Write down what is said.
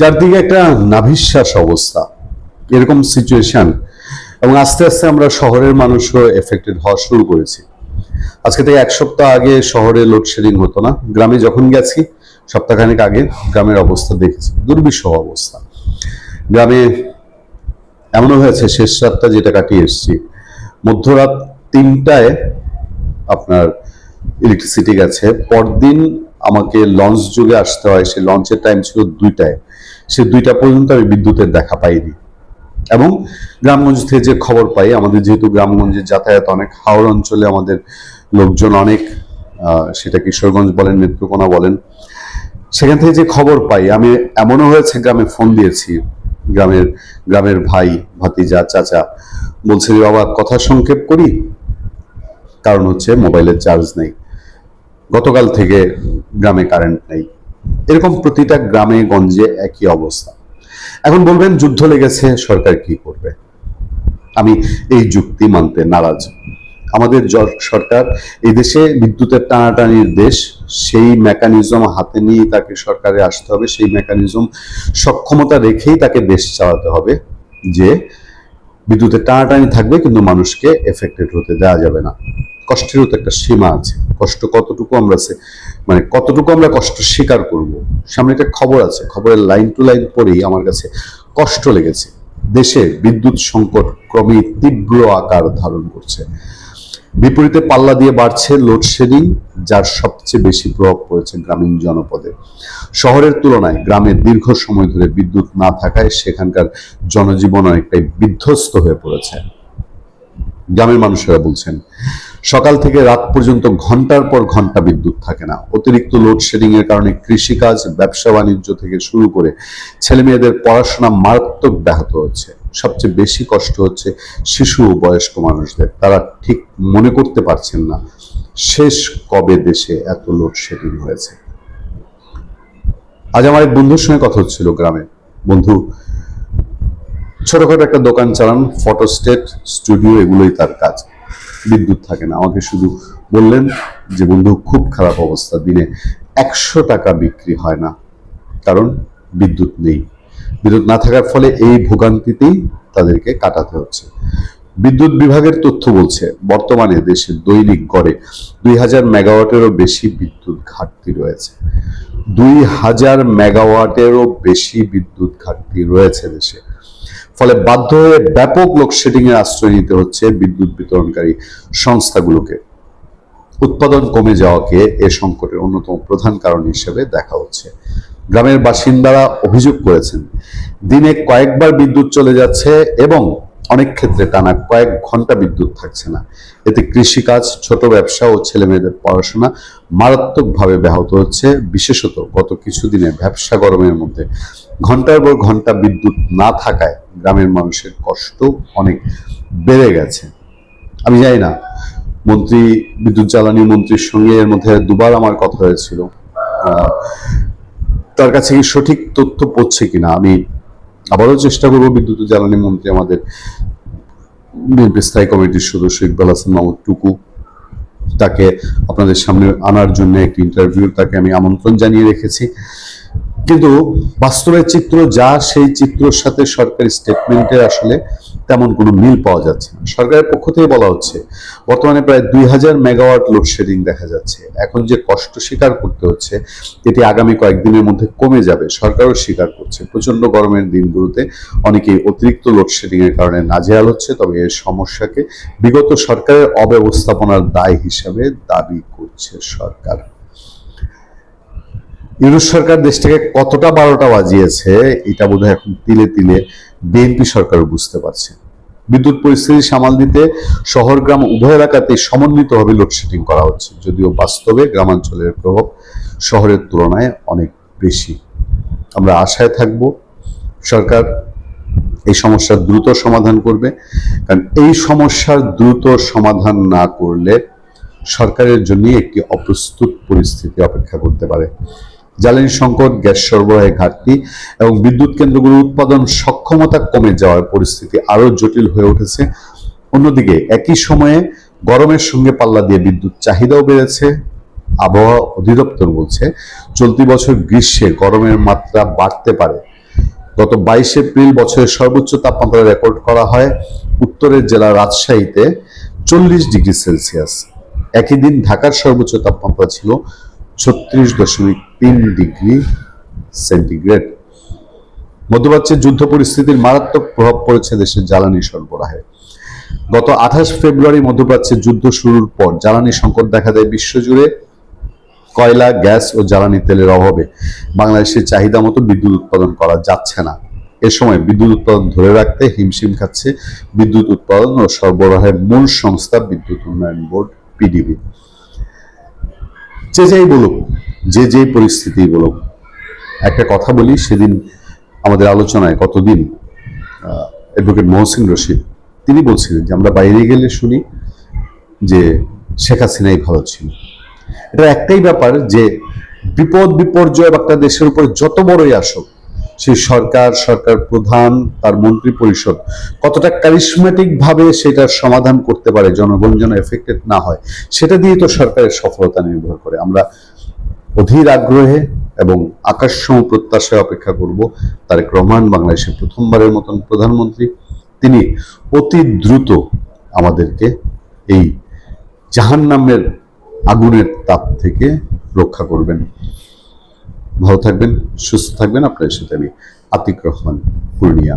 চারদিকে একটা নাভিশ্বাস অবস্থা, এরকম সিচুয়েশন। এবং আস্তে আস্তে আমরা শহরের মানুষও এফেক্টেড হওয়া শুরু করেছি। আজকে থেকে 1 সপ্তাহ আগে শহরে লোডশেডিং হতো না, গ্রামে যখন গেছি সপ্তাহখানেক আগে গ্রামের অবস্থা দেখেছি, দুর্বিষহ অবস্থা। গ্রামে এমনও হয়েছে, শেষ রাতটা যেটা কাটিয়ে এসেছি, মধ্যরাত 3টায় আপনার ইলেকট্রিসিটি গেছে। পরদিন আমাকে লঞ্চ যুগে আসতে হয়, সেই লঞ্চের টাইম ছিল 2টায়, সে 2টা পর্যন্ত আমি বিদ্যুতের দেখা পাইনি। এবং গ্রামগঞ্জ থেকে যে খবর পাই, আমাদের যেহেতু গ্রামগঞ্জের যাতায়াত অনেক, হাওড় অঞ্চলে আমাদের লোকজন অনেক, সেটা কিশোরগঞ্জ বলেন, নেত্রকোনা বলেন, সেখান থেকে যে খবর পাই, আমি এমনও হয়েছে গ্রামে ফোন দিয়েছি, গ্রামের ভাই, ভাতিজা, চাচা বলছে যে বাবা কথা সংক্ষেপ করি, কারণ হচ্ছে মোবাইলের চার্জ নেই, গতকাল থেকে গ্রামে কারেন্ট নেই। এরকম প্রতিটা গ্রামে গঞ্জে একই অবস্থা। এখন বলবেন যুদ্ধ লেগেছে, সরকার কি করবে? আমি এই যুক্তি মানতে নারাজ। আমাদের সরকার, এই দেশে বিদ্যুতের টানাটানির দেশ, সেই মেকানিজম হাতে নিয়ে তাকে সরকারে আসতে হবে, সেই মেকানিজম সক্ষমতা রেখেই তাকে দেশ চালাতে হবে, যে বিদ্যুতের টানাটানি থাকবে কিন্তু মানুষকে এফেক্টেড হতে দেওয়া যাবে না। কষ্টেরও তো একটা সীমা আছে, কষ্ট কতটুকু আমরা কতটুকু আমরা কষ্ট স্বীকার করব। সামনে একটা খবর আছে, খবরের লাইন টু লাইন পড়েই আমার কাছে কষ্ট লেগেছে। দেশে বিদ্যুৎ সংকট ক্রমেই তীব্র আকার ধারণ করছে, বিপরীতে পাল্লা দিয়ে বাড়ছে লোডশেডিং, যার সবচেয়ে বেশি প্রভাব পড়েছে গ্রামীণ জনপদে। শহরের তুলনায় গ্রামে দীর্ঘ সময় ধরে বিদ্যুৎ না থাকায় সেখানকার জনজীবন অনেকটাই বিধ্বস্ত হয়ে পড়েছে। গ্রামের মানুষেরা বলছেন সকাল থেকে রাত পর্যন্ত ঘন্টার পর ঘন্টা বিদ্যুৎ থাকে না। অতিরিক্ত লোডশেডিং এর কারণে কৃষিকাজ, ব্যবসা বাণিজ্য থেকে শুরু করে ছেলে মেয়েদের পড়াশোনা মারাত্মক ব্যাহত হচ্ছে। সবচেয়ে বেশি কষ্ট হচ্ছে শিশু ও বয়স্ক মানুষদের। তারা ঠিক মনে করতে পারছেন না শেষ কবে দেশে এত লোডশেডিং হয়েছে। আজ আমার এক বন্ধুর সঙ্গে কথা হচ্ছিল গ্রামে। বন্ধু ছোটখাটো একটা দোকান চালান, ফটোস্টেট, স্টুডিও, এগুলোই তার কাজ। বিদ্যুৎ থাকে না। আমাকে শুধু বললেন যে বন্ধু খুব খারাপ অবস্থা, দিনে 100 টাকা বিক্রি হয় না, কারণ বিদ্যুৎ নেই। বিদ্যুৎ না থাকার ফলে এই ভোগান্তিতেই তাদেরকে কাটাতে হচ্ছে। বিদ্যুৎ বিভাগের তথ্য বলছে বর্তমানে দেশে দৈনিক গড়ে 2000 মেগাওয়াটেরও বেশি বিদ্যুৎ ঘাটতি রয়েছে। 2000 মেগাওয়াটেরও বেশি বিদ্যুৎ ঘাটতি রয়েছে দেশে। ফলে বাধ্য হয়ে ব্যাপক লোডশেডিং এর আশ্রয় নিতে হচ্ছে বিদ্যুৎ বিতরণকারী সংস্থাগুলোকে। উৎপাদন কমে যাওয়াকে এ সংকটের অন্যতম প্রধান কারণ হিসেবে দেখা হচ্ছে। গ্রামের বাসিন্দারা অভিযোগ করেছেন দিনে কয়েকবার বিদ্যুৎ চলে যাচ্ছে এবং অনেক ক্ষেত্রে টানা কয়েক ঘন্টা বিদ্যুৎ থাকছে না। এতে কৃষিকাজ, ছোট ব্যবসা ও ছেলেমেয়েদের পড়াশোনা মারাত্মকভাবে ব্যাহত হচ্ছে। বিশেষত গত কিছুদিনে ব্যবসা গরমের মধ্যে ঘন্টার পর ঘন্টা বিদ্যুৎ না থাকায় গ্রামের মানুষের কষ্ট অনেক বেড়ে গেছে। আমি জানি না, বিদ্যুৎ জ্বালানি মন্ত্রীর সঙ্গে এর মধ্যে দুবার আমার কথা হয়েছিল, তার কাছে কি সঠিক তথ্য পড়ছে কিনা। আমি আবারও চেষ্টা করবো বিদ্যুৎ জ্বালানি মন্ত্রী, আমাদের বিএনপি স্থায়ী কমিটির সদস্য ইকবাল হাসান মাহমুদ টুকু, তাকে আপনাদের সামনে আনার জন্য একটি ইন্টারভিউ তাকে আমি আমন্ত্রণ জানিয়ে রেখেছি। কিন্তু বাস্তবের চিত্র যা, সেই চিত্রের সাথে সরকারি স্টেটমেন্টের আসলে তেমন কোনো মিল পাওয়া যাচ্ছে না। সরকারের পক্ষ থেকে বলা হচ্ছে বর্তমানে প্রায় 2000 মেগাওয়াট লোডশেডিং দেখা যাচ্ছে। এখন যে কষ্ট স্বীকার করতে হচ্ছে এটি আগামী কয়েকদিনের মধ্যে কমে যাবে, সরকারও স্বীকার করছে। প্রচন্ড গরমের দিনগুলোতে অনেকেই অতিরিক্ত লোডশেডিং এর কারণে নাজেহাল হচ্ছে। তবে এই সমস্যাকে বিগত সরকারের অব্যবস্থাপনার দায় হিসাবে দাবি করছে সরকার। ইউনূস সরকার দেশটাকে কতটা 12টা বাজিয়েছে এটা বোধহয় এখন তিলে তিলে বিএনপি সরকারও বুঝতে পারছে। বিদ্যুৎ পরিস্থিতি সামাল দিতে শহর গ্রাম উভয় এলাকাতেই সমন্বিতভাবে লোডশেডিং করা হচ্ছে, যদিও বাস্তবে গ্রামাঞ্চলের প্রভাব শহরের তুলনায় অনেক বেশি। আমরা আশায় থাকব সরকার এই সমস্যার দ্রুত সমাধান করবে, কারণ এই সমস্যার দ্রুত সমাধান না করলে সরকারের জন্য একটি অপ্রস্তুত পরিস্থিতি অপেক্ষা করতে পারে। জ্বালানি সংকট, গ্যাস সরবরাহে ঘাটতি এবং বিদ্যুৎ কেন্দ্রগুলোর উৎপাদন সক্ষমতা কমে যাওয়ার পরিস্থিতি আরো জটিল হয়ে উঠেছে। অন্যদিকে একই সময়ে গরমের সঙ্গে পাল্লা দিয়ে বিদ্যুৎ চাহিদাও বেড়েছে। আবহাওয়া অধিদপ্তর বলছে চলতি বছর গ্রীষ্মে গরমের মাত্রা বাড়তে পারে। গত 22 এপ্রিল বছরের সর্বোচ্চ তাপমাত্রা রেকর্ড করা হয় উত্তরের জেলা রাজশাহীতে 40°C। একই দিন ঢাকার সর্বোচ্চ তাপমাত্রা ছিল 36.3°C। মধ্যপ্রাচ্যের যুদ্ধ পরিস্থিতির মারাত্মক প্রভাব পড়েছে দেশের জ্বালানি সরবরাহে। গত 28 ফেব্রুয়ারি মধ্যপ্রাচ্যের যুদ্ধ শুরুর পর জ্বালানি সংকট দেখা দেয় বিশ্বজুড়ে। কয়লা, গ্যাস ও জ্বালানি তেলের অভাবে বাংলাদেশের চাহিদা মতো বিদ্যুৎ উৎপাদন করা যাচ্ছে না। এ সময় বিদ্যুৎ উৎপাদন ধরে রাখতে হিমশিম খাচ্ছে বিদ্যুৎ উৎপাদন ও সরবরাহের মূল সংস্থা বিদ্যুৎ উন্নয়ন বোর্ড, পিডিবি। যে যাই বলুক, যে যেই পরিস্থিতি বলুক, একটা কথা বলি, সেদিন আমাদের আলোচনায় কতদিন অ্যাডভোকেট মহসিন রশিদ তিনি বলছিলেন যে আমরা বাইরে গেলে শুনি যে শেখ হাসিনাই ভালো ছিল। এটা একটাই ব্যাপার যে বিপদ বিপর্যয় একটা দেশের উপর যত বড়ই আসুক, সেই সরকার প্রধান, তার মন্ত্রী পরিষদ কতটা কারিশমেটিক ভাবে সেটার সমাধান করতে পারে, জনগণ যেন এফেক্টেড না হয়, সেটা দিয়ে তো সরকারের সফলতা নির্ভর করে। আমরা অধীর আগ্রহে এবং আকাশসম প্রত্যাশায় অপেক্ষা করব তারেক রহমান, বাংলাদেশের প্রথমবারের মতন প্রধানমন্ত্রী, তিনি অতি দ্রুত আমাদেরকে এই জাহান্নামের আগুনের তাপ থেকে রক্ষা করবেন। ভালো থাকবেন, সুস্থ থাকবেন। আপনাদের সাথে আমি আতিক রহমান, পূর্ণিয়া।